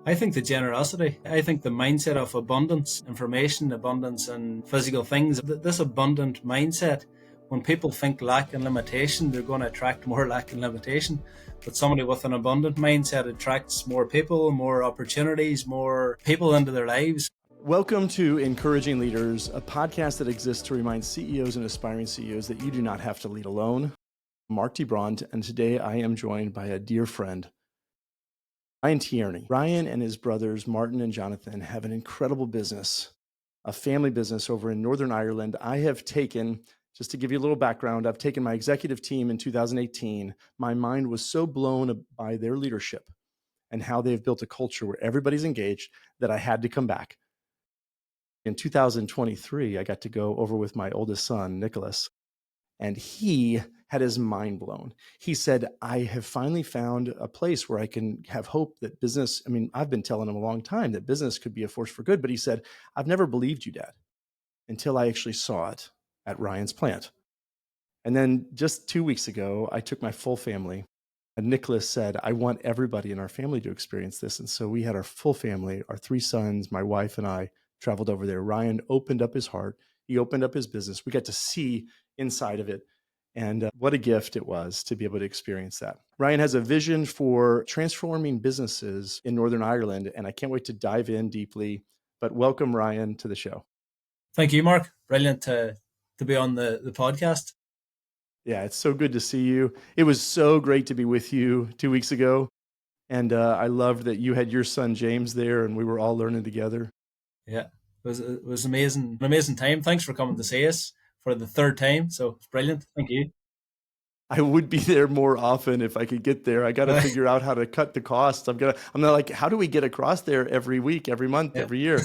I think the generosity, I think the mindset of abundance, information, abundance and physical things, this abundant mindset, when people think lack and limitation, they're going to attract more lack and limitation. But somebody with an abundant mindset attracts more people, more opportunities, more people into their lives. Welcome to Encouraging Leaders, a podcast that exists to remind CEOs and aspiring CEOs that you do not have to lead alone. I'm Mark D. Braun, and today I am joined by a dear friend, Ryan Tierney. Ryan and his brothers, Martin and Jonathan, have an incredible business, a family business over in Northern Ireland. I have taken, just to give you a little background, I've taken my executive team in 2018. My mind was so blown by their leadership and how they've built a culture where everybody's engaged that I had to come back. In 2023, I got to go over with my oldest son, Nicholas, and he had his mind blown. He said, I have finally found a place where I can have hope that business, I've been telling him a long time that business could be a force for good, but he said, I've never believed you, Dad, until I actually saw it at Ryan's plant. And then just 2 weeks ago, I took my full family, and Nicholas said, I want everybody in our family to experience this. And so we had our full family, our 3 sons, my wife and I traveled over there. Ryan opened up his heart. He opened up his business. We got to see inside of it. And what a gift it was to be able to experience that. Ryan has a vision for transforming businesses in Northern Ireland, and I can't wait to dive in deeply. But welcome, Ryan, to the show. Thank you, Mark. Brilliant to be on the podcast. Yeah, it's so good to see you. It was so great to be with you 2 weeks ago. And I loved that you had your son, James, there, and we were all learning together. Yeah, it was an amazing time. Thanks for coming to see us for the 3rd time. So it's brilliant. Thank you. I would be there more often if I could get there. I got to figure out how to cut the costs. I'm not like, how do we get across there every week, every month, every year?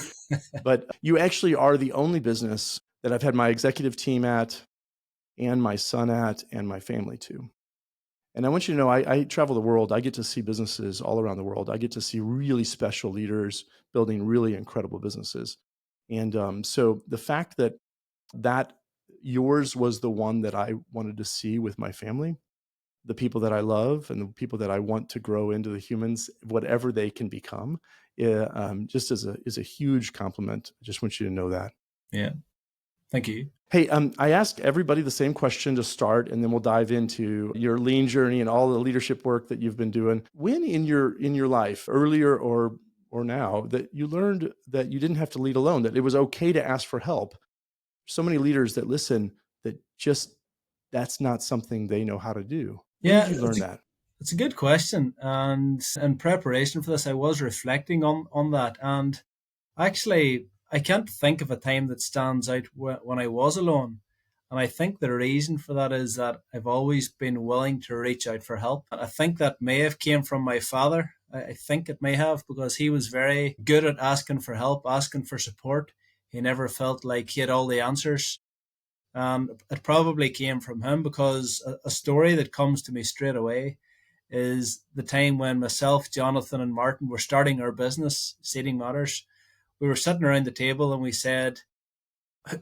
But you actually are the only business that I've had my executive team at, and my son at, and my family too. And I want you to know, I travel the world. I get to see businesses all around the world. I get to see really special leaders building really incredible businesses. And so the fact that yours was the one that I wanted to see with my family, the people that I love and the people that I want to grow into the humans, whatever they can become, just is a huge compliment. I just want you to know that. Yeah. Thank you. Hey, I ask everybody the same question to start, and then we'll dive into your lean journey and all the leadership work that you've been doing. When in your life, earlier or now, that you learned that you didn't have to lead alone, that it was okay to ask for help? So many leaders that listen that just that's not something they know how to do. When did you learn that? It's a good question. And in preparation for this, I was reflecting on that. And actually, I can't think of a time that stands out when I was alone. And I think the reason for that is that I've always been willing to reach out for help. I think that may have came from my father. I think it may have, because he was very good at asking for help, asking for support. He never felt like he had all the answers. It probably came from him, because a story that comes to me straight away is the time when myself, Jonathan, and Martin were starting our business, Seeding Matters. We were sitting around the table and we said,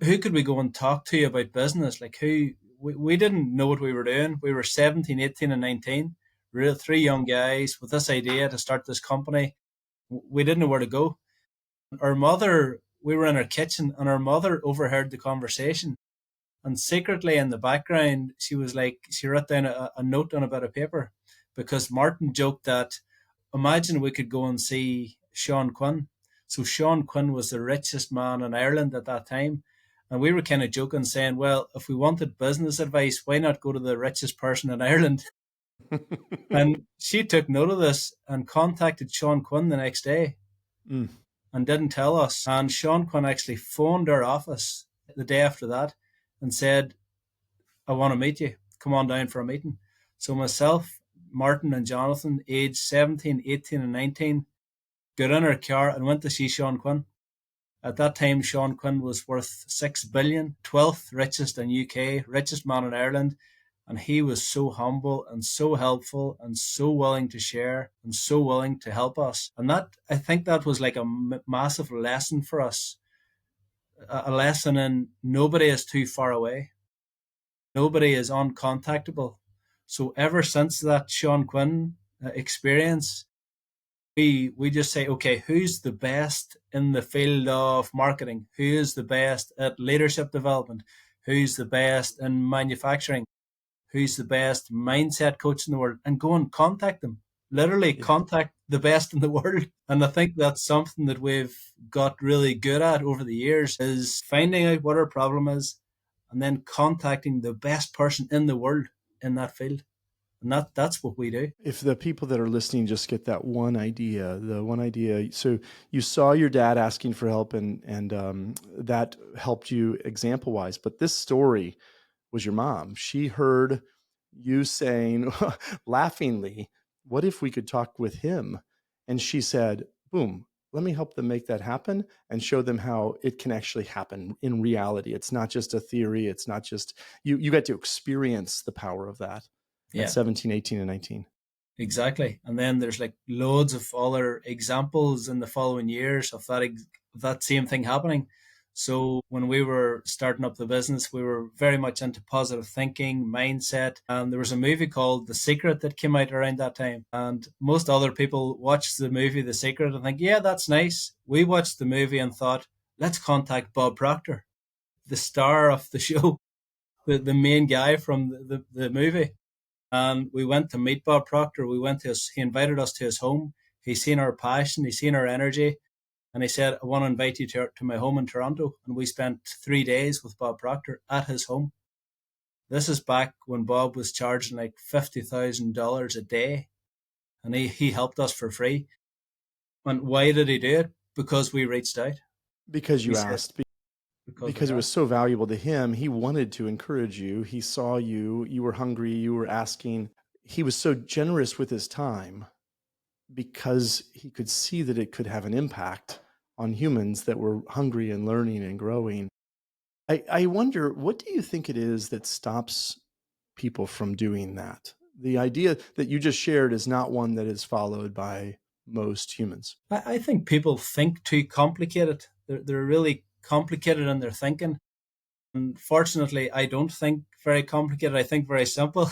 who could we go and talk to about business? Like, we didn't know what we were doing. We were 17, 18, and 19, 3 young guys with this idea to start this company. We didn't know where to go. We were in our kitchen, and our mother overheard the conversation. And secretly in the background, she wrote down a note on a bit of paper, because Martin joked that, imagine we could go and see Sean Quinn. So Sean Quinn was the richest man in Ireland at that time. And we were kind of joking, saying, well, if we wanted business advice, why not go to the richest person in Ireland? And she took note of this and contacted Sean Quinn the next day and didn't tell us. And Sean Quinn actually phoned our office the day after that and said, I want to meet you. Come on down for a meeting. So myself, Martin, and Jonathan, aged 17, 18, and 19, got in our car and went to see Sean Quinn. At that time, Sean Quinn was worth 6 billion, 12th richest in UK, richest man in Ireland. And he was so humble and so helpful and so willing to share and so willing to help us. And I think that was like a massive lesson for us. A lesson in nobody is too far away. Nobody is uncontactable. So ever since that Sean Quinn experience, We just say, okay, who's the best in the field of marketing? Who is the best at leadership development? Who's the best in manufacturing? Who's the best mindset coach in the world? And go and contact them. Literally Yeah. contact the best in the world. And I think that's something that we've got really good at over the years, is finding out what our problem is and then contacting the best person in the world in that field. And that's what we do. If the people that are listening just get that one idea, the one idea. So you saw your dad asking for help, and that helped you example wise. But this story was your mom. She heard you saying laughingly, "What if we could talk with him?" And she said, "Boom, let me help them make that happen and show them how it can actually happen in reality. It's not just a theory. It's not just you got to experience the power of that at Yeah. 17, 18, and 19. Exactly. And then there's like loads of other examples in the following years of that same thing happening. So when we were starting up the business, we were very much into positive thinking, mindset. And there was a movie called The Secret that came out around that time. And most other people watched the movie The Secret and think, yeah, that's nice. We watched the movie and thought, let's contact Bob Proctor, the star of the show, the main guy from the movie. And we went to meet Bob Proctor. He invited us to his home. He's seen our passion, he's seen our energy, and he said, I want to invite you to my home in Toronto. And we spent 3 days with Bob Proctor at his home. This is back when Bob was charging like $50,000 a day, and he helped us for free. And why did he do it? Because we reached out. Because We you said, asked, because we because it was asked. so valuable to him. He wanted to encourage you. He saw you, you were hungry, you were asking. He was so generous with his time because he could see that it could have an impact on humans that were hungry and learning and growing. I wonder, what do you think it is that stops people from doing that? The idea that you just shared is not one that is followed by most humans. I think people think too complicated. They're really complicated in their thinking. And fortunately, I don't think very complicated. I think very simple.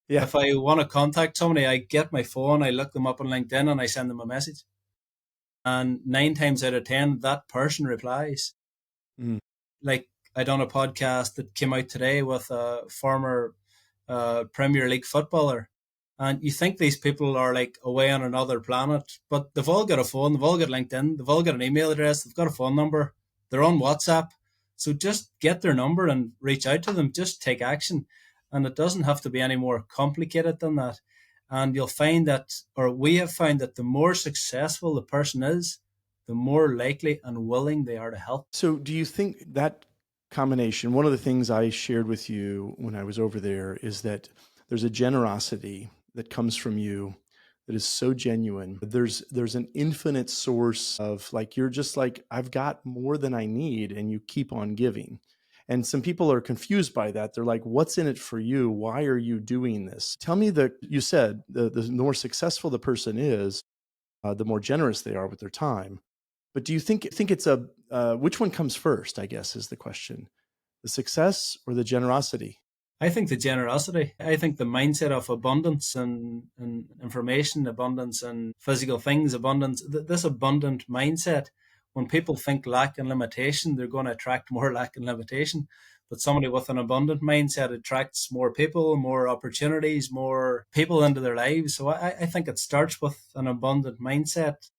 Yeah. If I want to contact somebody, I get my phone, I look them up on LinkedIn, and I send them a message. And 9 times out of 10, that person replies. Mm. Like, I done a podcast that came out today with a former Premier League footballer. And you think these people are like away on another planet, but they've all got a phone, they've all got LinkedIn, they've all got an email address, they've got a phone number, they're on WhatsApp. So just get their number and reach out to them, just take action. And it doesn't have to be any more complicated than that. And you'll find that, or we have found that the more successful the person is, the more likely and willing they are to help. So, do you think that combination, one of the things I shared with you when I was over there is that there's a generosity that comes from you that is so genuine. There's an infinite source of, like, you're just like, I've got more than I need, and you keep on giving. And some people are confused by that. They're like, what's in it for you? Why are you doing this? Tell me that you said the more successful the person is, the more generous they are with their time. But do you think it's a which one comes first, I guess, is the question. The success or the generosity? I think the generosity, I think the mindset of abundance and information, abundance and physical things, abundance, this abundant mindset, when people think lack and limitation, they're going to attract more lack and limitation. But somebody with an abundant mindset attracts more people, more opportunities, more people into their lives. So I think it starts with an abundant mindset.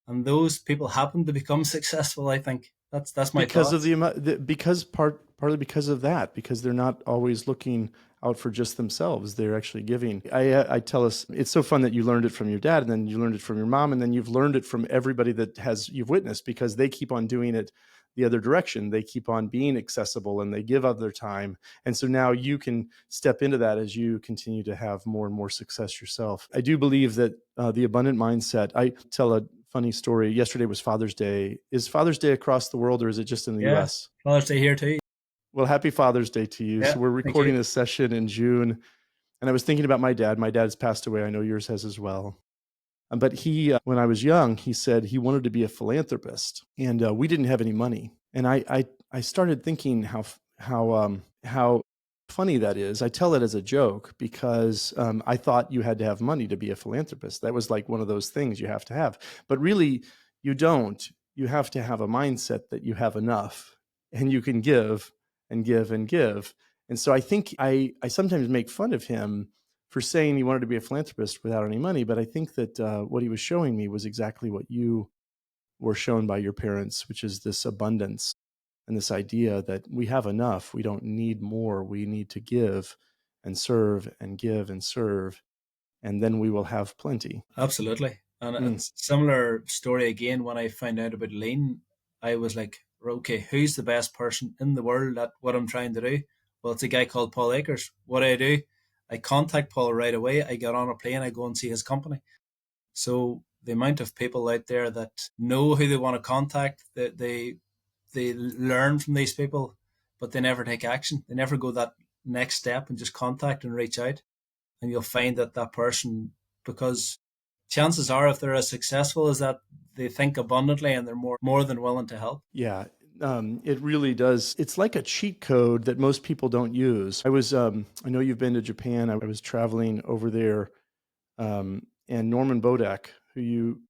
And those people happen to become successful, I think. That's my Because of thoughts. the amount, because partly because of that, because they're not always looking out for just themselves. They're actually giving. I tell us, it's so fun that you learned it from your dad, and then you learned it from your mom, and then you've learned it from everybody that you've witnessed, because they keep on doing it the other direction. They keep on being accessible, and they give of their time. And so now you can step into that as you continue to have more and more success yourself. I do believe that the abundant mindset, I tell a funny story. Yesterday was Father's Day. Is Father's Day across the world, or is it just in the Yeah. US? Father's Day here too. Well, happy Father's Day to you. Yeah. So we're Thank you. recording this session in June, and I was thinking about my dad. My dad's passed away. I know yours has as well. But he, when I was young, he said he wanted to be a philanthropist, and we didn't have any money. And I started thinking how Funny that is. I tell it as a joke because I thought you had to have money to be a philanthropist. That was like one of those things you have to have. But really, you don't. You have to have a mindset that you have enough and you can give and give and give. And so I think I sometimes make fun of him for saying he wanted to be a philanthropist without any money. But I think that what he was showing me was exactly what you were shown by your parents, which is this abundance and this idea that we have enough. We don't need more. We need to give and serve and give and serve, and then we will have plenty. Absolutely. And Mm. it's similar story again. When I found out about lean, I was like, okay, who's the best person in the world at what I'm trying to do? Well, it's a guy called Paul Akers. What do? I contact Paul right away. I get on a plane, I go and see his company. So the amount of people out there that know who they want to contact, that they learn from these people, but they never take action. They never go that next step and just contact and reach out. And you'll find that that person, because chances are, if they're as successful as that, they think abundantly and they're more than willing to help. Yeah, it really does. It's like a cheat code that most people don't use. I know you've been to Japan. I was traveling over there, and Norman Bodak, who you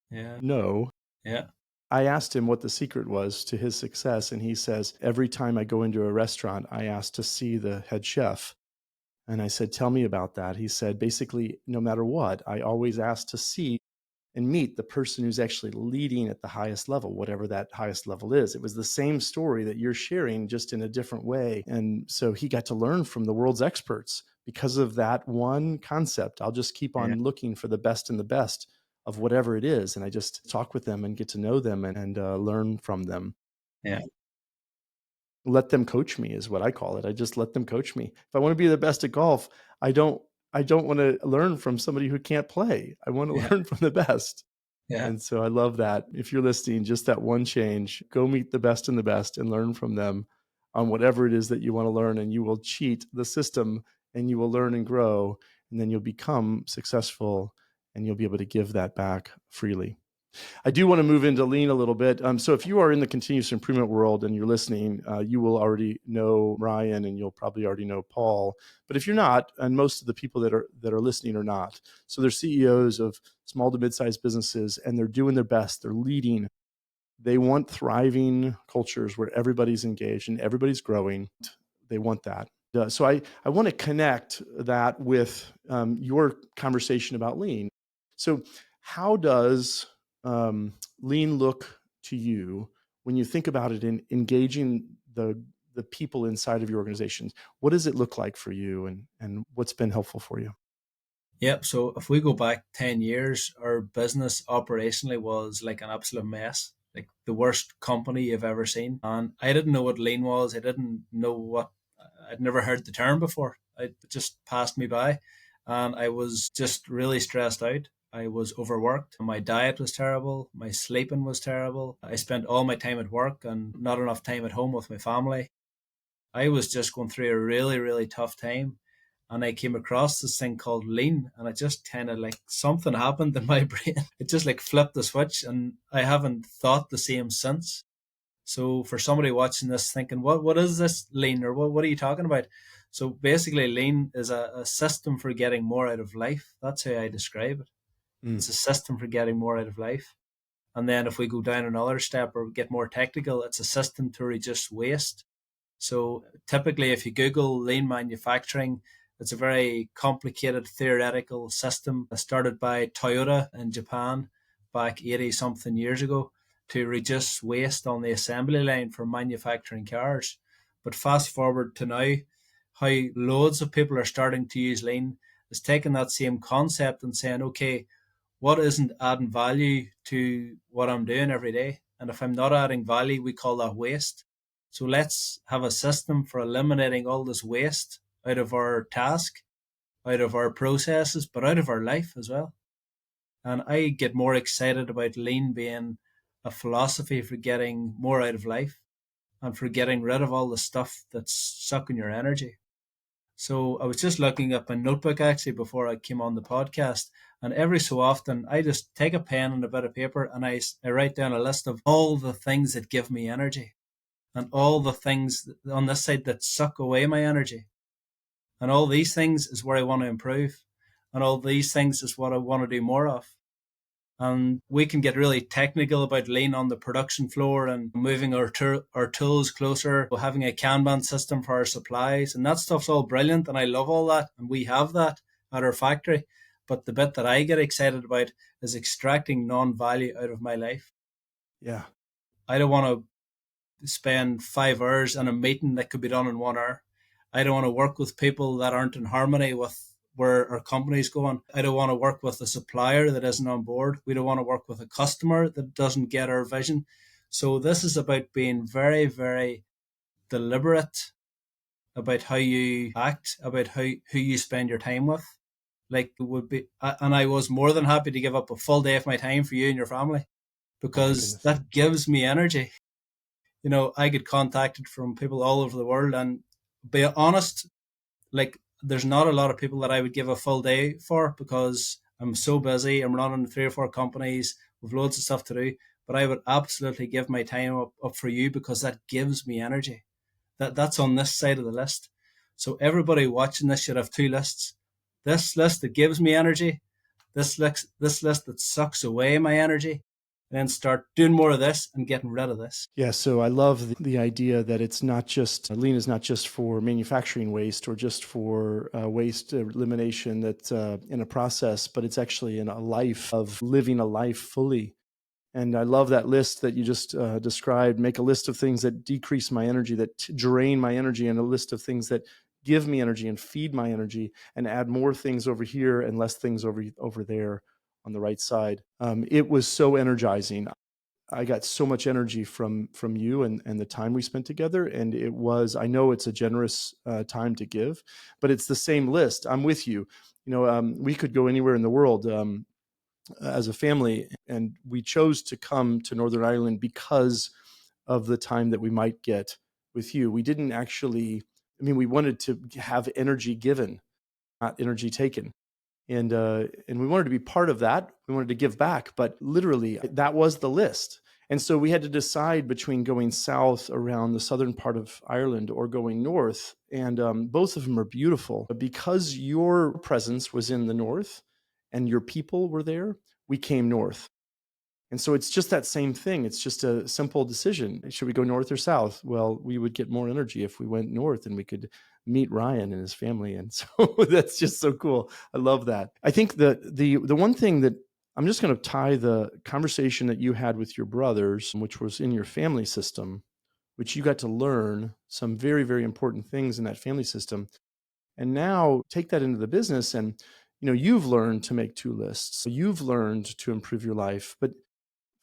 Yeah, know, yeah, I asked him what the secret was to his success, and he says, every time I go into a restaurant, I ask to see the head chef. And I said, tell me about that. He said, basically, no matter what, I always ask to see and meet the person who's actually leading at the highest level, whatever that highest level is. It was the same story that you're sharing, just in a different way. And so he got to learn from the world's experts because of that one concept. I'll just keep yeah, on looking for the best and the best of whatever it is. And I just talk with them and get to know them and learn from them. yeah, Let them coach me is what I call it. I just let them coach me. If I want to be the best at golf, I don't I don't want to learn from somebody who can't play. I want to yeah, learn from the best. yeah, And so I love that. If you're listening, just that one change, go meet the best and the best and learn from them on whatever it is that you want to learn, and you will cheat the system and you will learn and grow, and then you'll become successful and you'll be able to give that back freely. I do want to move into lean a little bit. So if you are in the continuous improvement world and you're listening, you will already know Ryan and you'll probably already know Paul. But if you're not, and most of the people that are listening are not, so they're CEOs of small to mid-sized businesses and they're doing their best. They're leading. They want thriving cultures where everybody's engaged and everybody's growing. They want that. So I want to connect that with your conversation about lean. So how does lean look to you when you think about it in engaging the people inside of your organizations? What does it look like for you, and what's been helpful for you? yep. So if we go back 10 years, our business operationally was like an absolute mess, like the worst company you've ever seen. And I didn't know what lean was. I didn't know what, I'd never heard the term before. It just passed me by. And I was just really stressed out. I was overworked. My diet was terrible. My sleeping was terrible. I spent all my time at work and not enough time at home with my family. I was just going through a really, really tough time. And I came across this thing called lean, and it just kind of like something happened in my brain. It just like flipped the switch, and I haven't thought the same since. So for somebody watching this thinking, what is this lean, or what are you talking about? So basically, lean is a system for getting more out of life. That's how I describe it. Mm. It's a system for getting more out of life. And then if we go down another step or get more technical, it's a system to reduce waste. So typically, if you Google lean manufacturing, it's a very complicated theoretical system started by Toyota in Japan back 80 something years ago to reduce waste on the assembly line for manufacturing cars. But fast forward to now, how loads of people are starting to use lean is taking that same concept and saying, okay, what isn't adding value to what I'm doing every day? And if I'm not adding value, we call that waste. So let's have a system for eliminating all this waste out of our task, out of our processes, but out of our life as well. And I get more excited about lean being a philosophy for getting more out of life and for getting rid of all the stuff that's sucking your energy. So I was just looking at my notebook actually before I came on the podcast. And every so often, I just take a pen and a bit of paper and I write down a list of all the things that give me energy and all the things on this side that suck away my energy. And all these things is where I want to improve. And all these things is what I want to do more of. And we can get really technical about lean on the production floor and moving our tools closer, having a Kanban system for our supplies. And that stuff's all brilliant. And I love all that. And we have that at our factory. But the bit that I get excited about is extracting non-value out of my life. Yeah. I don't want to spend 5 hours in a meeting that could be done in 1 hour. I don't want to work with people that aren't in harmony with where our company's going. I don't want to work with a supplier that isn't on board. We don't want to work with a customer that doesn't get our vision. So this is about being very, very deliberate about how you act, about who you spend your time with. Like it would be, and I was more than happy to give up a full day of my time for you and your family Oh my because goodness. that gives me energy. I get contacted from people all over the world, and be honest, like there's not a lot of people that I would give a full day for because I'm so busy. I'm running 3 or 4 companies with loads of stuff to do. But I would absolutely give my time up for you because that gives me energy. That's on this side of the list. So everybody watching this should have 2 lists. This list that gives me energy, this list that sucks away my energy, and then start doing more of this and getting rid of this. Yeah, so I love the idea that it's not just lean is not just for manufacturing waste or just for waste elimination that's in a process, but it's actually in a life of living a life fully. And I love that list that you just described. Make a list of things that decrease my energy, that drain my energy, and a list of things that give me energy and feed my energy, and add more things over here and less things over there on the right side. It was so energizing. I got so much energy from you and the time we spent together. And it was, I know it's a generous time to give, but it's the same list. I'm with you. We could go anywhere in the world as a family, and we chose to come to Northern Ireland because of the time that we might get with you. We didn't actually, we wanted to have energy given, not energy taken. And we wanted to be part of that. We wanted to give back, but literally that was the list. And so we had to decide between going south around the southern part of Ireland or going north. And both of them are beautiful. Because your presence was in the north and your people were there, we came north. And so it's just that same thing. It's just a simple decision. Should we go north or south? Well, we would get more energy if we went north and we could meet Ryan and his family. And so that's just so cool. I love that. I think that the one thing that I'm just going to tie the conversation that you had with your brothers, which was in your family system, which you got to learn some very, very important things in that family system. And now take that into the business and you've learned to make 2 lists. So you've learned to improve your life. But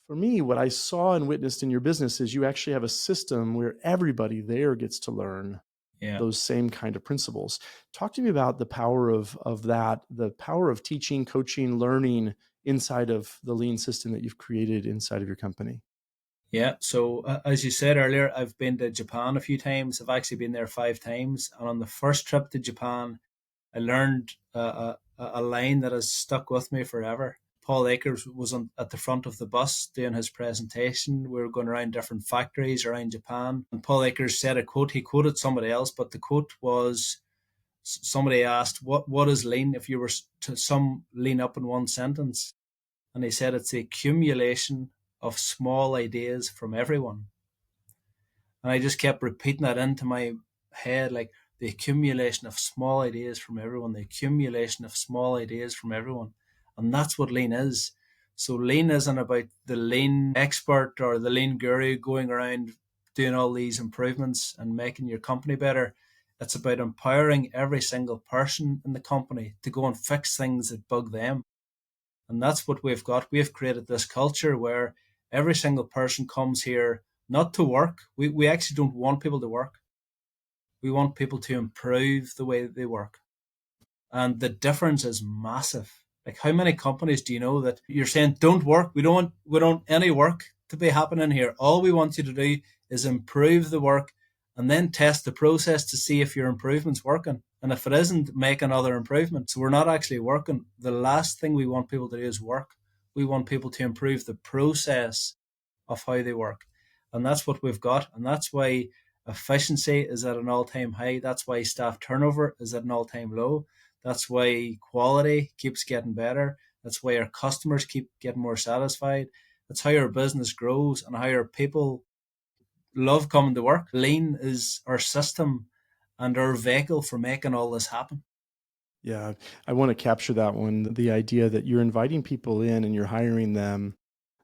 for me, what I saw and witnessed in your business is you actually have a system where everybody there gets to learn Yeah. those same kind of principles. Talk to me about the power of that, the power of teaching, coaching, learning inside of the lean system that you've created inside of your company. Yeah. So as you said earlier, I've been to Japan a few times. I've actually been there 5 times. And on the first trip to Japan, I learned a line that has stuck with me forever. Paul Akers was at the front of the bus doing his presentation. We were going around different factories around Japan. And Paul Akers said a quote. He quoted somebody else, but the quote was somebody asked, what is lean if you were to sum lean up in one sentence? And he said it's the accumulation of small ideas from everyone. And I just kept repeating that into my head, like the accumulation of small ideas from everyone, the accumulation of small ideas from everyone. And that's what lean is. So lean isn't about the lean expert or the lean guru going around doing all these improvements and making your company better. It's about empowering every single person in the company to go and fix things that bug them. And that's what we've got. We've created this culture where every single person comes here not to work. We actually don't want people to work. We want people to improve the way that they work. And the difference is massive. Like how many companies do you know that you're saying don't work? We don't any work to be happening here. All we want you to do is improve the work and then test the process to see if your improvement's working. And if it isn't, make another improvement. So we're not actually working. The last thing we want people to do is work. We want people to improve the process of how they work. And that's what we've got. And that's why Efficiency is at an all-time high. That's why staff turnover is at an all-time low. That's why quality keeps getting better. That's why our customers keep getting more satisfied. That's how our business grows and how our people love coming to work. Lean is our system and our vehicle for making all this happen. Yeah, I want to capture that one. The idea that you're inviting people in and you're hiring them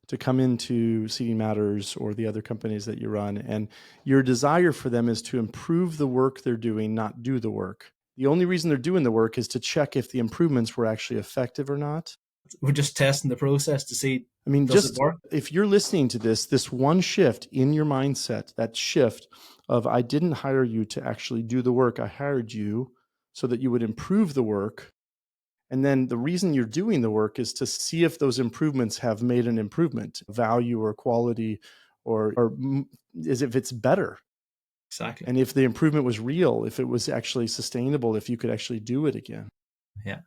to come into Seating Matters or the other companies that you run. And your desire for them is to improve the work they're doing, not do the work. The only reason they're doing the work is to check if the improvements were actually effective or not. We're just testing the process to see, I mean, does it just work? if you're listening to this one shift in your mindset, that shift of I didn't hire you to actually do the work, I hired you so that you would improve the work. And then the reason you're doing the work is to see if those improvements have made an improvement, value or quality, or as if it's better. Exactly. And if the improvement was real, if it was actually sustainable, if you could actually do it again. Yeah.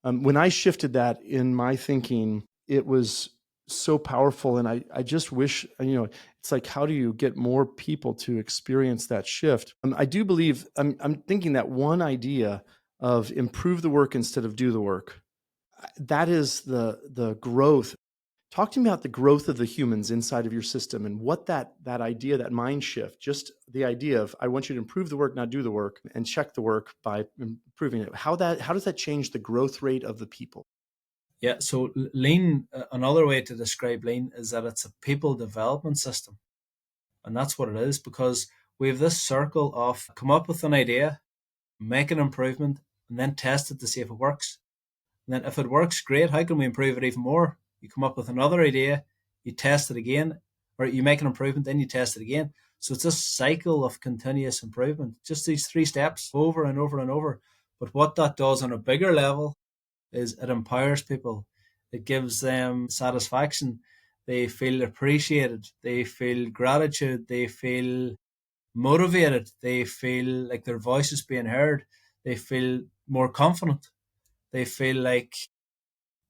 When I shifted that in my thinking, it was so powerful. And I just wish, it's like, how do you get more people to experience that shift? I do believe, I'm thinking that one idea of improve the work instead of do the work, that is the growth. Talk to me about the growth of the humans inside of your system and what that idea, that mind shift, just the idea of I want you to improve the work, not do the work, and check the work by improving it. How does that change the growth rate of the people? Yeah. So lean, another way to describe lean is that it's a people development system. And that's what it is, because we have this circle of come up with an idea, make an improvement, and then test it to see if it works. And then if it works, great. How can we improve it even more? You come up with another idea, you test it again, or you make an improvement, then you test it again. So it's a cycle of continuous improvement, just these 3 steps over and over and over. But what that does on a bigger level is it empowers people. It gives them satisfaction. They feel appreciated. They feel gratitude. They feel motivated. They feel like their voice is being heard. They feel more confident. They feel like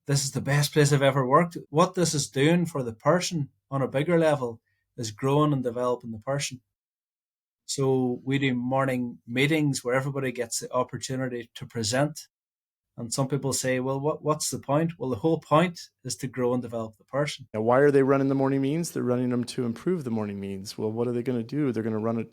this is the best place I've ever worked. What this is doing for the person on a bigger level is growing and developing the person. So we do morning meetings where everybody gets the opportunity to present. And some people say, well, what's the point? Well, the whole point is to grow and develop the person. Now, why are they running the morning meetings? They're running them to improve the morning meetings. Well, what are they going to do? They're going to run it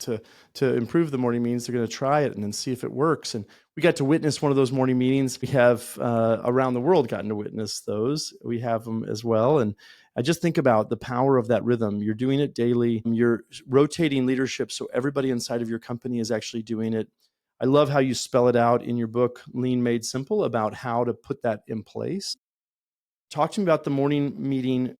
to improve the morning meetings. They're going to try it and then see if it works. And we got to witness one of those morning meetings. We have around the world gotten to witness those. We have them as well. And I just think about the power of that rhythm. You're doing it daily. You're rotating leadership so everybody inside of your company is actually doing it. I love how you spell it out in your book, Lean Made Simple, about how to put that in place. Talk to me about the morning meeting.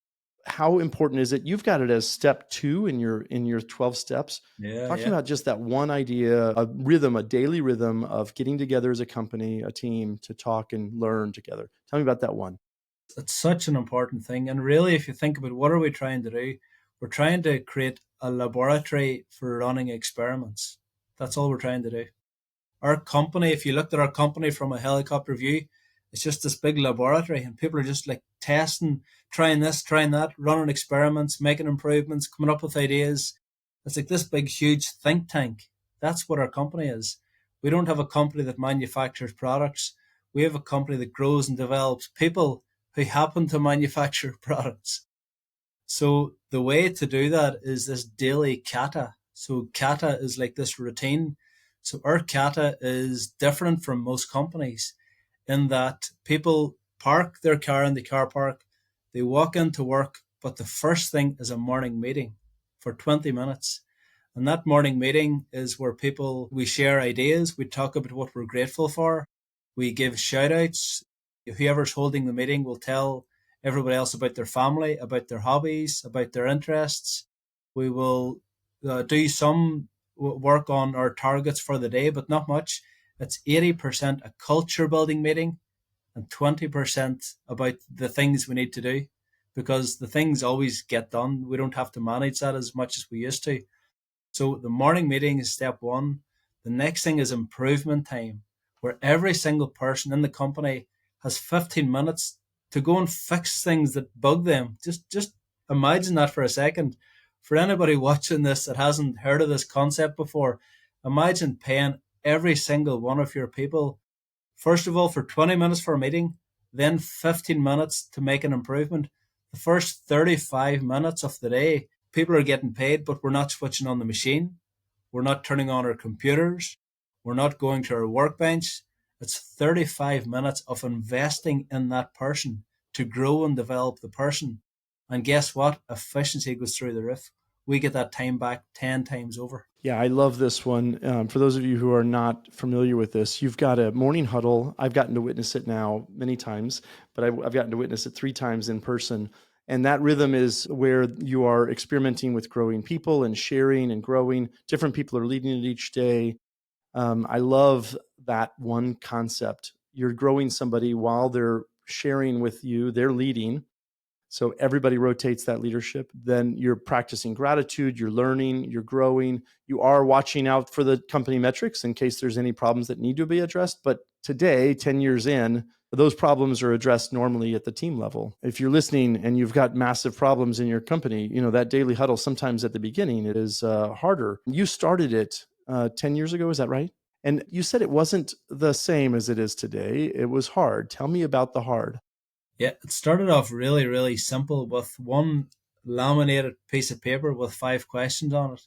How important is it? You've got it as step 2 in your 12 steps. Talk to me about just that one idea, a rhythm, a daily rhythm of getting together as a company, a team to talk and learn together. Tell me about that one. It's such an important thing. And really, if you think about what are we trying to do, we're trying to create a laboratory for running experiments. That's all we're trying to do. Our company, if you looked at our company from a helicopter view, it's just this big laboratory, and people are just like testing, trying this, trying that, running experiments, making improvements, coming up with ideas. It's like this big, huge think tank. That's what our company is. We don't have a company that manufactures products. We have a company that grows and develops people who happen to manufacture products. So the way to do that is this daily kata. So kata is like this routine. So our kata is different from most companies in that people park their car in the car park, they walk into work, but the first thing is a morning meeting for 20 minutes. And that morning meeting is where we share ideas, we talk about what we're grateful for, we give shout outs. Whoever's holding the meeting will tell everybody else about their family, about their hobbies, about their interests. We will do some work on our targets for the day, but not much. It's 80% a culture building meeting and 20% about the things we need to do, because the things always get done. We don't have to manage that as much as we used to. So the morning meeting is step 1. The next thing is improvement time, where every single person in the company has 15 minutes to go and fix things that bug them. Just imagine that for a second. For anybody watching this that hasn't heard of this concept before, imagine paying every single one of your people, first of all, for 20 minutes for a meeting, then 15 minutes to make an improvement. The first 35 minutes of the day, people are getting paid, but we're not switching on the machine. We're not turning on our computers. We're not going to our workbench. It's 35 minutes of investing in that person to grow and develop the person. And guess what? Efficiency goes through the roof. We get that time back 10 times over. Yeah, I love this one. For those of you who are not familiar with this, you've got a morning huddle. I've gotten to witness it now many times, but I've gotten to witness it 3 times in person. And that rhythm is where you are experimenting with growing people and sharing and growing. Different people are leading it each day. I love that one concept. You're growing somebody while they're sharing with you, they're leading. So everybody rotates that leadership. Then you're practicing gratitude, you're learning, you're growing. You are watching out for the company metrics in case there's any problems that need to be addressed. But today, 10 years in, those problems are addressed normally at the team level. If you're listening and you've got massive problems in your company, that daily huddle, sometimes at the beginning, it is harder. You started it 10 years ago, is that right? And you said it wasn't the same as it is today. It was hard. Tell me about the hard. Yeah, it started off really, really simple with one laminated piece of paper with 5 questions on it.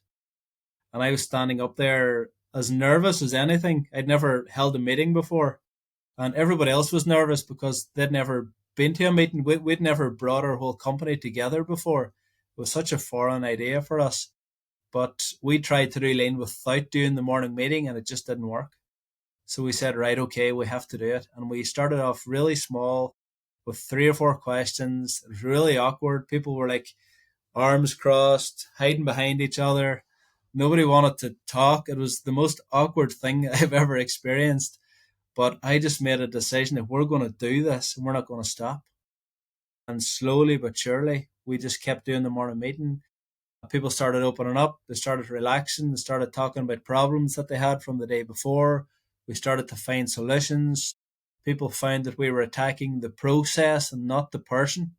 And I was standing up there as nervous as anything. I'd never held a meeting before. And everybody else was nervous because they'd never been to a meeting. We'd never brought our whole company together before. It was such a foreign idea for us. But we tried to do lean without doing the morning meeting and it just didn't work. So we said, right, okay, we have to do it. And we started off really small with 3 or 4 questions. It was really awkward. People were like arms crossed, hiding behind each other. Nobody wanted to talk. It was the most awkward thing I've ever experienced. But I just made a decision that we're going to do this and we're not going to stop. And slowly but surely, we just kept doing the morning meeting. People started opening up, they started relaxing, they started talking about problems that they had from the day before. We started to find solutions. People found that we were attacking the process and not the person.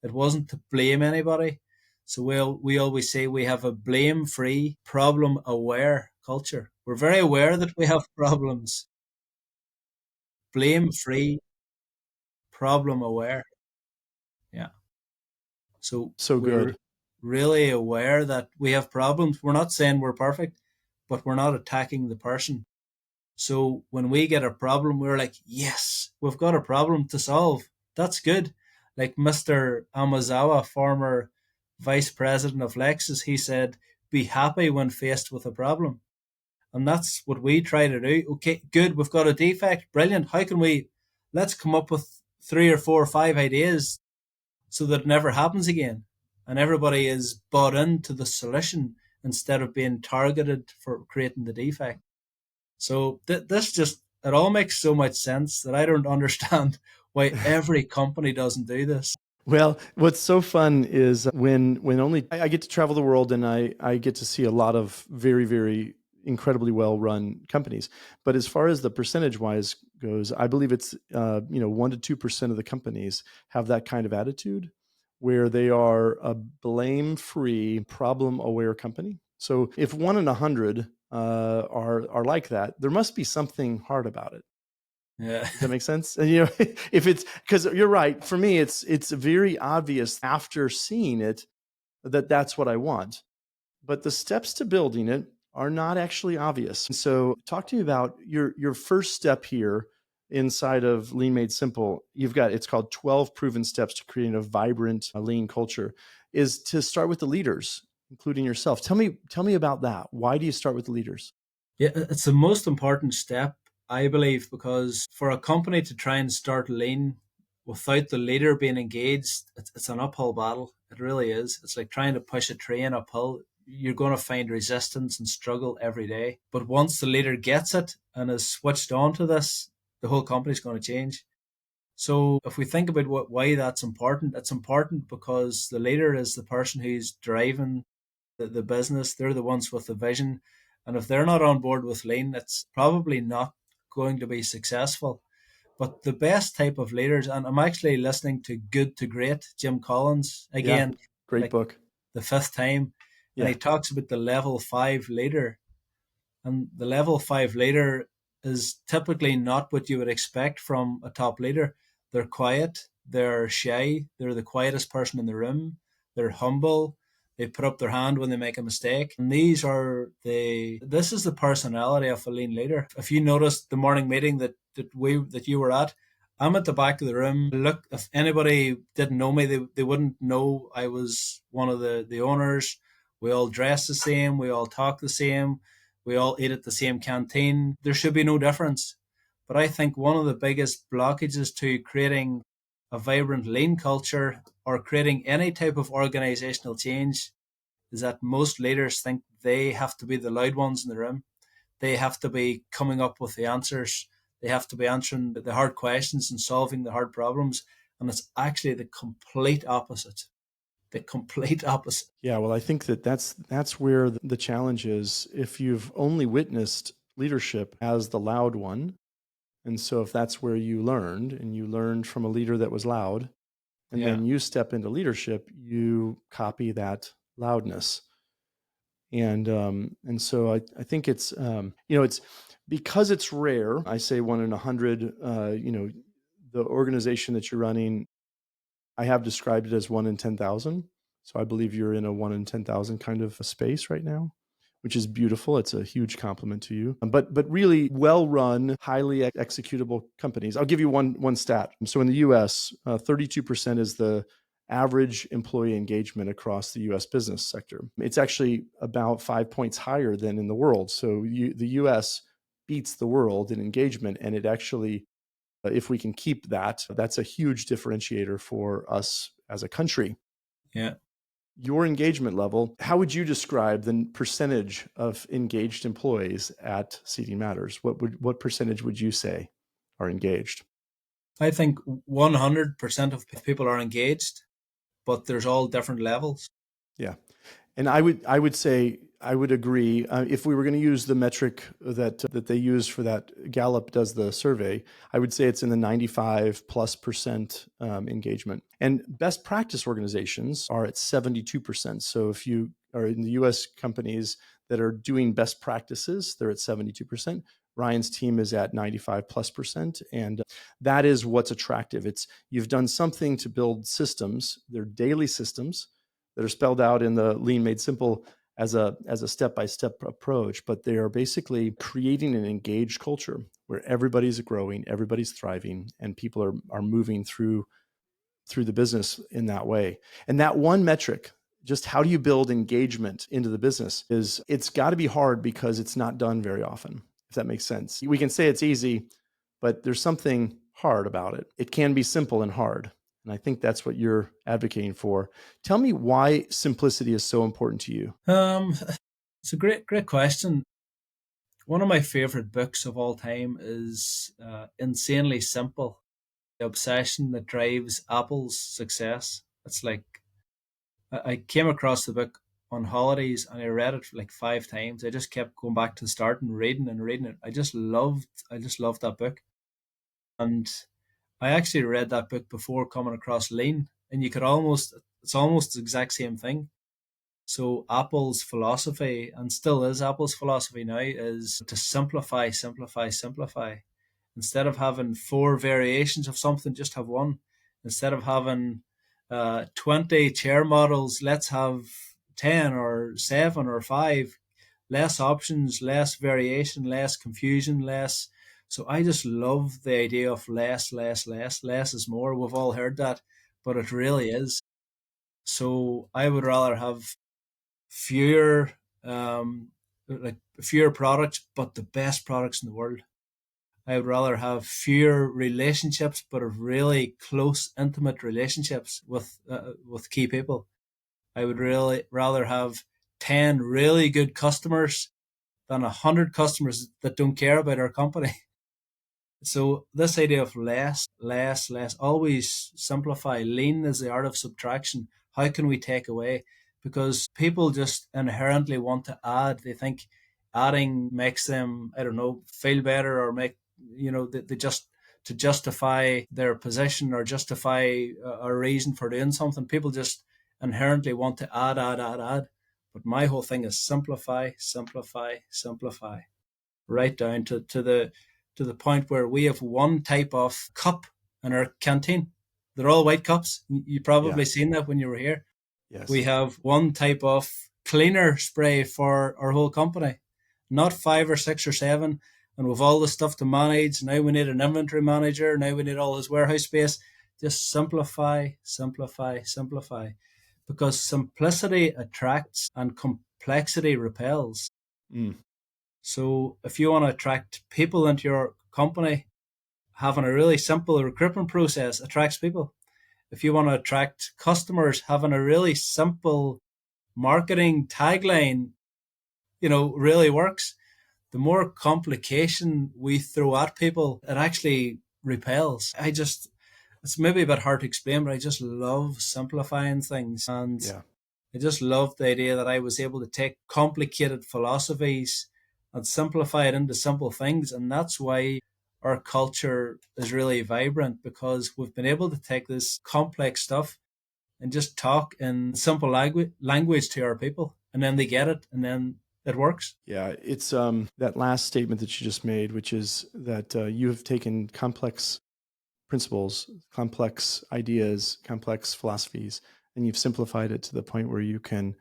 It wasn't to blame anybody. So we always say we have a blame free, problem aware culture. We're very aware that we have problems. Blame free, problem aware. Yeah. So So we're good. really aware that we have problems. We're not saying we're perfect, but we're not attacking the person. So when we get a problem, we're like, yes, we've got a problem to solve. That's good. Like Mr. Amazawa, former vice president of Lexus, he said, be happy when faced with a problem. And that's what we try to do. Okay, good. We've got a defect. Brilliant. How can let's come up with 3 or 4 or 5 ideas so that it never happens again. And everybody is bought into the solution instead of being targeted for creating the defect. So this just, it all makes so much sense that I don't understand why every company doesn't do this. Well, what's so fun is when only I get to travel the world and I get to see a lot of very, very incredibly well run companies. But as far as the percentage wise goes, I believe it's 1 to 2% of the companies have that kind of attitude where they are a blame free, problem aware company. So if 1 in 100 are like that, there must be something hard about it. Yeah. Does that make sense? And if it's because you're right, for me, it's very obvious after seeing it that that's what I want. But the steps to building it are not actually obvious. And so talk to me about your first step here inside of Lean Made Simple. It's called 12 proven steps to creating a vibrant lean culture, is to start with the leaders, including yourself. Tell me about that. Why do you start with the leaders? Yeah, it's the most important step, I believe, because for a company to try and start lean without the leader being engaged, it's an uphill battle. It really is. It's like trying to push a train uphill. You're going to find resistance and struggle every day. But once the leader gets it and is switched on to this, the whole company's going to change. So if we think about why that's important, it's important because the leader is the person who's driving the business. They're the ones with the vision. And if they're not on board with lean, it's probably not going to be successful. But the best type of leaders, and I'm actually listening to Good to Great, Jim Collins, Yeah, again, great like book. the fifth time, and he Yeah. talks about the level 5 leader. And the level 5 leader is typically not what you would expect from a top leader. They're quiet, they're shy, they're the quietest person in the room, they're humble, they put up their hand when they make a mistake. And this is the personality of a lean leader. If you noticed the morning meeting that you were at, I'm at the back of the room. Look, if anybody didn't know me, they wouldn't know I was one of the owners. We all dress the same, we all talk the same, we all eat at the same canteen. There should be no difference. But I think one of the biggest blockages to creating a vibrant lean culture or creating any type of organizational change is that most leaders think they have to be the loud ones in the room. They have to be coming up with the answers. They have to be answering the hard questions and solving the hard problems. And it's actually the complete opposite. The complete opposite. Yeah, well, I think that's where the challenge is. If you've only witnessed leadership as the loud one, and so if that's where you learned, and you learned from a leader that was loud, and Yeah. then you step into leadership, you copy that loudness. And so I think it's it's because it's rare. I say 1 in 100. The organization that you're running, I have described it as 1 in 10,000. So I believe you're in a 1 in 10,000 kind of a space right now, which is beautiful. It's a huge compliment to you. But really well run, highly executable companies. I'll give you one stat. So in the U.S., 32% is the average employee engagement across the U.S. business sector. It's actually about 5 points higher than in the world. So the U.S. beats the world in engagement, and it actually, if we can keep that, that's a huge differentiator for us as a country. Yeah. Your engagement level, how would you describe the percentage of engaged employees at Seating Matters? What percentage would you say are engaged? I think 100% of people are engaged, but there's all different levels. Yeah. And I would say I would agree. If we were going to use the metric that they use for that, Gallup does the survey, I would say it's in the 95+% engagement. And best practice organizations are at 72%. So if you are in the U.S. companies that are doing best practices, they're at 72%. Ryan's team is at 95+%, and that is what's attractive. It's you've done something to build systems. They're daily systems that are spelled out in the Lean Made Simple as a step-by-step approach, but they are basically creating an engaged culture where everybody's growing, everybody's thriving, and people are moving through the business in that way. And that one metric, just how do you build engagement into the business, it's got to be hard because it's not done very often, if that makes sense. We can say it's easy, but there's something hard about it. It can be simple and hard. And I think that's what you're advocating for. Tell me why simplicity is so important to you. It's a great question. One of my favorite books of all time is Insanely Simple: The Obsession That Drives Apple's Success. It's like I came across the book on holidays and I read it like 5 times. I just kept going back to the start and reading it. I just loved that book. And I actually read that book before coming across Lean, and it's almost the exact same thing. So Apple's philosophy, and still is Apple's philosophy now, is to simplify, simplify, simplify. Instead of having 4 variations of something, just have one. Instead of having 20 chair models, let's have 10 or 7 or 5. Less options, less variation, less confusion, less. So I just love the idea of less, less, less. Less is more. We've all heard that, but it really is. So I would rather have fewer, fewer products, but the best products in the world. I would rather have fewer relationships, but of really close, intimate relationships with key people. I would really rather have 10 really good customers than 100 customers that don't care about our company. So this idea of less, less, less, always simplify. Lean is the art of subtraction. How can we take away? Because people just inherently want to add. They think adding makes them, I don't know, feel better or make, they just to justify their position or justify a reason for doing something. People just inherently want to add. But my whole thing is simplify, simplify, simplify, right down to the point where we have one type of cup in our canteen. They're all white cups. You Yeah. probably seen that when you were here. We Yes. have one type of cleaner spray for our whole company, not five or six or seven. And with all the stuff to manage, now we need an inventory manager. Now we need all this warehouse space. Just simplify, simplify, simplify. Because simplicity attracts and complexity repels. Mm. So if you want to attract people into your company, having a really simple recruitment process attracts people. If you want to attract customers, having a really simple marketing tagline, really works. The more complication we throw at people, it actually repels. It's maybe a bit hard to explain, but I just love simplifying things. And Yeah. I just love the idea that I was able to take complicated philosophies and simplify it into simple things. And that's why our culture is really vibrant, because we've been able to take this complex stuff and just talk in simple language to our people. And then they get it, and then it works. Yeah. It's that last statement that you just made, which is that you have taken complex principles, complex ideas, complex philosophies, and you've simplified it to the point where you can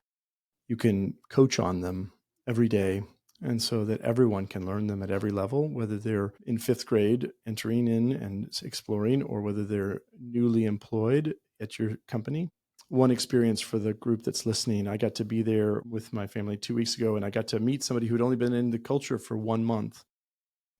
coach on them every day, and so that everyone can learn them at every level, whether they're in fifth grade entering in and exploring, or whether they're newly employed at your company. One experience for the group that's listening, I got to be there with my family 2 weeks ago, and I got to meet somebody who'd only been in the culture for 1 month.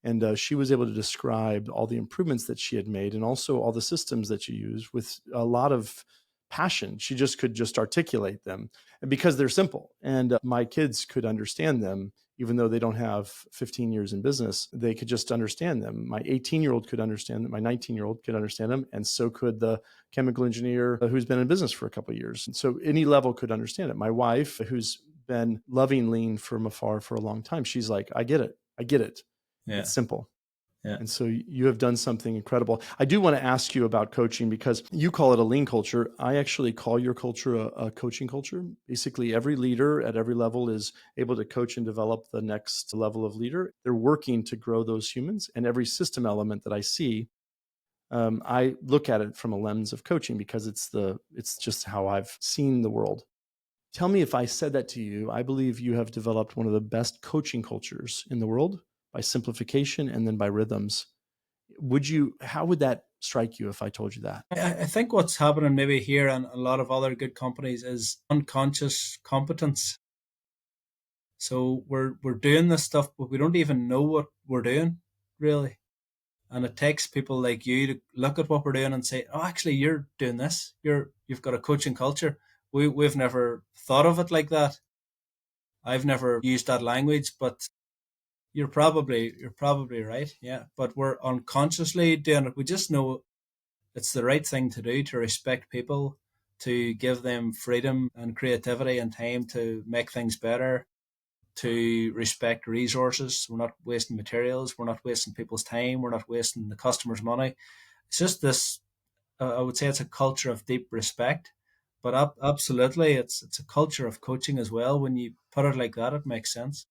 And she was able to describe all the improvements that she had made and also all the systems that she used with a lot of passion. She just could just articulate them, and because they're simple. And my kids could understand them, even though they don't have 15 years in business. They could just understand them. My 18-year-old could understand them. My 19-year-old could understand them. And so could the chemical engineer who's been in business for a couple of years. And so any level could understand it. My wife, who's been loving lean from afar for a long time, she's like, I get it. I get it. Yeah. It's simple. Yeah. And so you have done something incredible. I do want to ask you about coaching, because you call it a lean culture. I actually call your culture a coaching culture. Basically, every leader at every level is able to coach and develop the next level of leader. They're working to grow those humans. And every system element that I see, I look at it from a lens of coaching, because it's just how I've seen the world. Tell me if I said that to you. I believe you have developed one of the best coaching cultures in the world by simplification and then by rhythms. How would that strike you if I told you that? I think what's happening maybe here and a lot of other good companies is unconscious competence. So we're doing this stuff, but we don't even know what we're doing, really. And it takes people like you to look at what we're doing and say, "Oh, actually, you're doing this. You've got a coaching culture. We've never thought of it like that. I've never used that language, but you're probably right. Yeah, but we're unconsciously doing it. We just know it's the right thing to do, to respect people, to give them freedom and creativity and time to make things better, to respect resources. We're not wasting materials. We're not wasting people's time. We're not wasting the customer's money. It's just this. I would say it's a culture of deep respect, but absolutely, it's a culture of coaching as well. When you put it like that, it makes sense.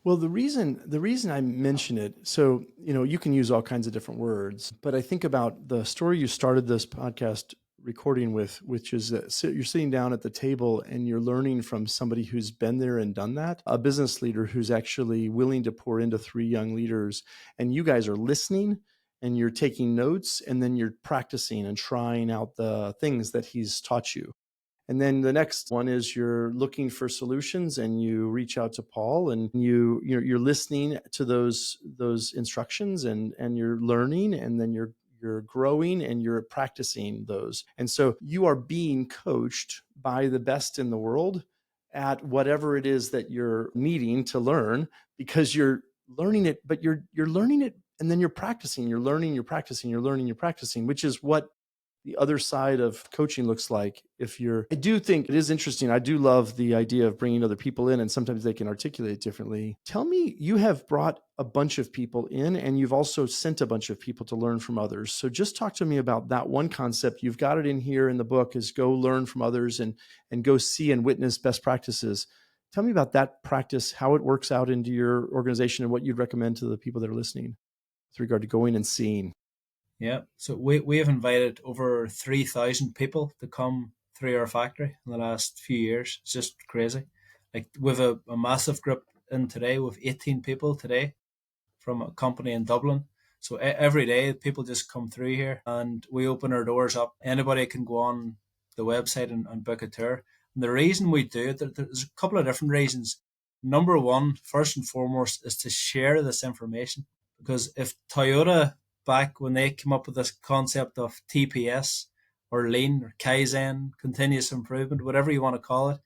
Well, the reason I mention it, so you can use all kinds of different words, but I think about the story you started this podcast recording with, which is that you're sitting down at the table and you're learning from somebody who's been there and done that, a business leader who's actually willing to pour into three young leaders, and you guys are listening and you're taking notes, and then you're practicing and trying out the things that he's taught you. And then the next one is you're looking for solutions, and you reach out to Paul, and you're listening to those instructions, and you're learning, and then you're growing, and you're practicing those. And so you are being coached by the best in the world at whatever it is that you're needing to learn, because you're learning it, but you're learning it, and then you're practicing, you're learning, you're practicing, you're learning, you're practicing, which is what the other side of coaching looks like. I do think it is interesting. I do love the idea of bringing other people in, and sometimes they can articulate it differently. Tell me, you have brought a bunch of people in, and you've also sent a bunch of people to learn from others. So just talk to me about that one concept. You've got it in here in the book, is go learn from others and go see and witness best practices. Tell me about that practice, how it works out into your organization, and what you'd recommend to the people that are listening with regard to going and seeing. Yeah. So we have invited over 3,000 people to come through our factory in the last few years. It's just crazy. Like with a massive group in today, with 18 people today from a company in Dublin. So every day people just come through here and we open our doors up. Anybody can go on the website and book a tour. And the reason we do it, there's a couple of different reasons. Number one, first and foremost, is to share this information. Because if Toyota, back when they came up with this concept of TPS or lean or Kaizen, continuous improvement, whatever you want to call it,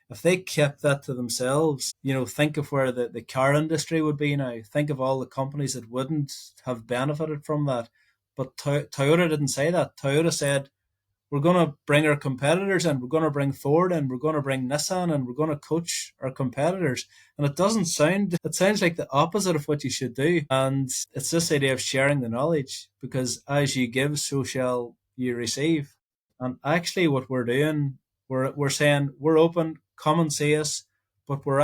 if they kept that to themselves, think of where the car industry would be now. Think of all the companies that wouldn't have benefited from that. But Toyota didn't say that. Toyota said, we're going to bring our competitors in. We're going to bring Ford in. We're going to bring Nissan, and we're going to coach our competitors. And it sounds like the opposite of what you should do. And it's this idea of sharing the knowledge, because as you give, so shall you receive. And actually what we're doing, we're saying we're open, come and see us, but we're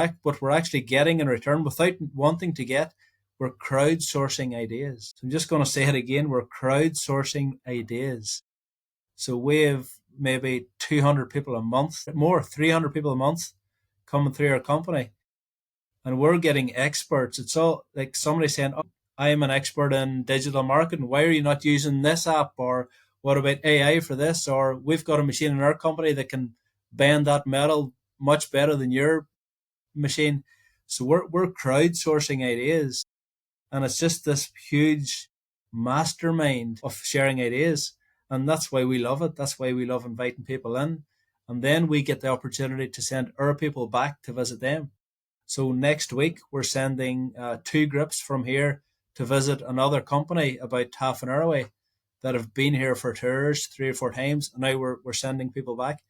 actually getting in return without wanting to get, we're crowdsourcing ideas. So I'm just going to say it again, we're crowdsourcing ideas. So we have maybe 200 people a month, more, 300 people a month coming through our company. And we're getting experts. It's all like somebody saying, oh, I am an expert in digital marketing. Why are you not using this app? Or what about AI for this? Or we've got a machine in our company that can bend that metal much better than your machine. So we're crowdsourcing ideas. And it's just this huge mastermind of sharing ideas. And that's why we love it. That's why we love inviting people in. And then we get the opportunity to send our people back to visit them. So next week, we're sending 2 groups from here to visit another company about half an hour away that have been here for tours 3 or 4 times. And now we're sending people back.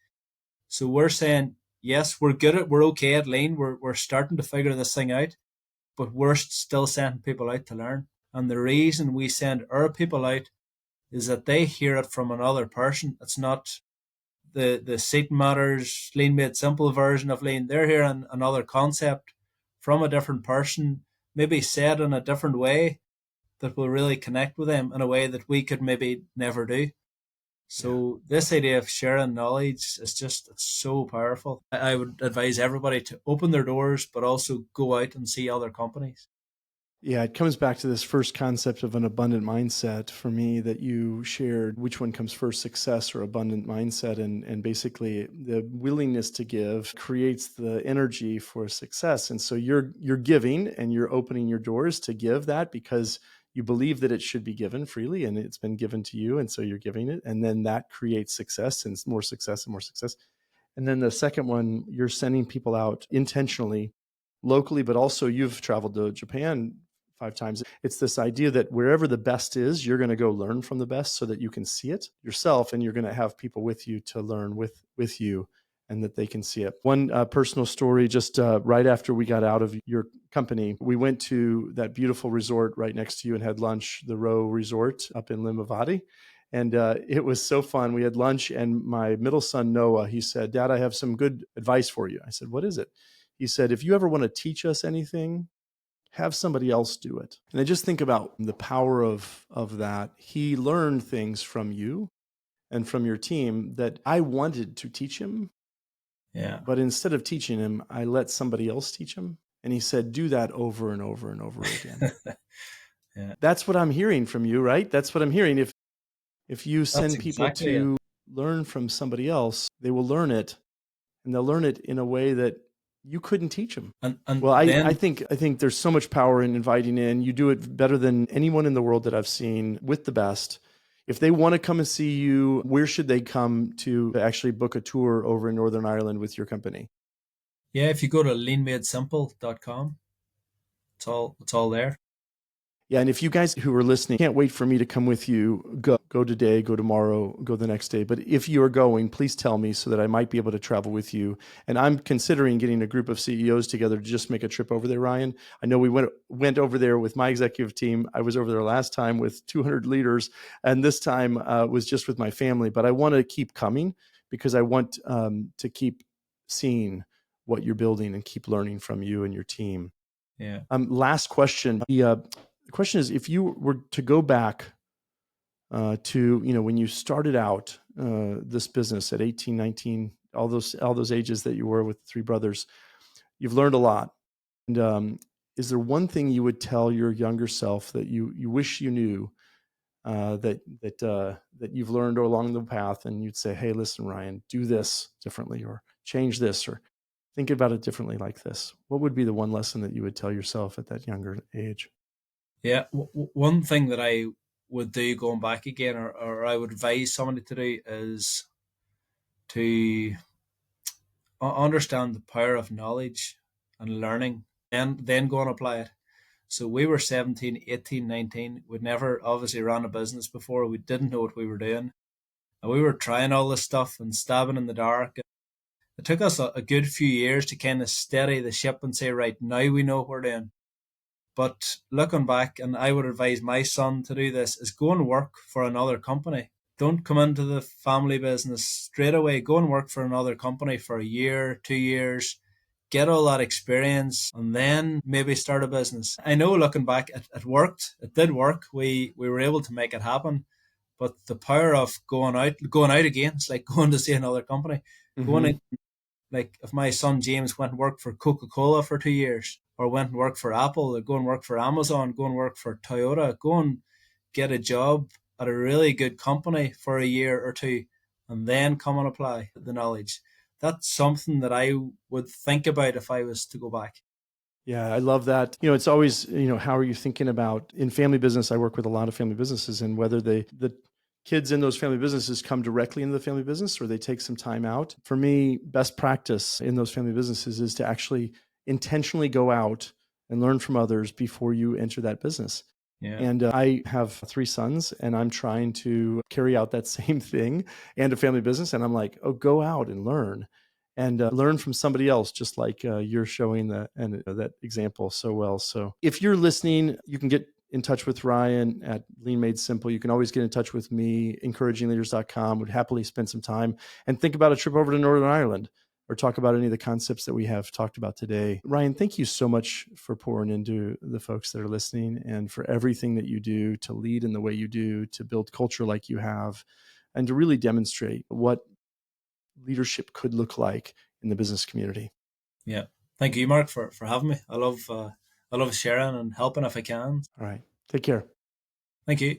So we're saying, yes, we're okay at lean. We're starting to figure this thing out, but we're still sending people out to learn. And the reason we send our people out is that they hear it from another person. It's not the Seat Matters Lean Made Simple version of lean. They're hearing another concept from a different person, maybe said in a different way that will really connect with them in a way that we could maybe never do. So this idea of sharing knowledge is it's so powerful. I would advise everybody to open their doors, but also go out and see other companies. Yeah, it comes back to this first concept of an abundant mindset for me that you shared. Which one comes first, success or abundant mindset? And basically the willingness to give creates the energy for success. And so you're giving and you're opening your doors to give that because you believe that it should be given freely and it's been given to you. And so you're giving it. And then that creates success and more success and more success. And then the second one, you're sending people out intentionally, locally, but also you've traveled to Japan 5 times. It's this idea that wherever the best is, you're going to go learn from the best so that you can see it yourself, and you're going to have people with you to learn with you and that they can see it. One personal story, just right after we got out of your company, we went to that beautiful resort right next to you and had lunch, the Row Resort up in Limavady. And it was so fun. We had lunch, and my middle son, Noah, he said, Dad, I have some good advice for you. I said, what is it? He said, if you ever want to teach us anything, have somebody else do it. And I just think about the power of that. He learned things from you and from your team that I wanted to teach him. Yeah. But instead of teaching him, I let somebody else teach him. And he said, do that over and over and over again. Yeah. That's what I'm hearing from you, right? That's what I'm hearing. If you send people exactly to learn from somebody else, they will learn it, and they'll learn it in a way that you couldn't teach them. Well, I think there's so much power in inviting in. You do it better than anyone in the world that I've seen, with the best. If they want to come and see you, where should they come to actually book a tour over in Northern Ireland with your company? Yeah, if you go to leanmadesimple.com, it's all there. Yeah, and if you guys who are listening can't wait for me to come with you, go today, go tomorrow, go the next day. But if you are going, please tell me so that I might be able to travel with you. And I'm considering getting a group of CEOs together to just make a trip over there, Ryan. I know we went over there with my executive team. I was over there last time with 200 leaders, and this time was just with my family. But I want to keep coming because I want to keep seeing what you're building and keep learning from you and your team. Yeah. Last question. The question is, if you were to go back to, when you started out this business at 18, 19, all those ages that you were with three brothers, you've learned a lot. And is there one thing you would tell your younger self that you wish you knew that you've learned along the path, and you'd say, hey, listen, Ryan, do this differently, or change this, or think about it differently like this? What would be the one lesson that you would tell yourself at that younger age? Yeah. One thing that I would do going back again, or I would advise somebody to do, is to understand the power of knowledge and learning, and then go and apply it. So we were 17, 18, 19. We'd never obviously ran a business before. We didn't know what we were doing. And we were trying all this stuff and stabbing in the dark. It took us a good few years to kind of steady the ship and say, right, now we know what we're doing. But looking back, and I would advise my son to do this, is go and work for another company. Don't come into the family business straight away. Go and work for another company for a year, 2 years, get all that experience, and then maybe start a business. I know looking back, it worked. It did work. We were able to make it happen. But the power of going out again, it's like going to see another company. Going Mm-hmm. in, like if my son James went and worked for Coca-Cola for 2 years, or went and worked for Apple, or go and work for Amazon, go and work for Toyota, go and get a job at a really good company for a year or two, and then come and apply the knowledge. That's something that I would think about if I was to go back. Yeah, I love that. It's always, how are you thinking about in family business? I work with a lot of family businesses, and whether the kids in those family businesses come directly into the family business or they take some time out. For me, best practice in those family businesses is to actually intentionally go out and learn from others before you enter that business. Yeah. And I have three sons, and I'm trying to carry out that same thing and a family business. And I'm like, oh, go out and learn. And learn from somebody else, just like you're showing that example so well. So if you're listening, you can get in touch with Ryan at Lean Made Simple. You can always get in touch with me, encouragingleaders.com. Would happily spend some time and think about a trip over to Northern Ireland, or talk about any of the concepts that we have talked about today. Ryan, thank you so much for pouring into the folks that are listening, and for everything that you do to lead in the way you do, to build culture like you have, and to really demonstrate what leadership could look like in the business community. Yeah. Thank you, Mark, for having me. I love sharing and helping if I can. All right. Take care. Thank you.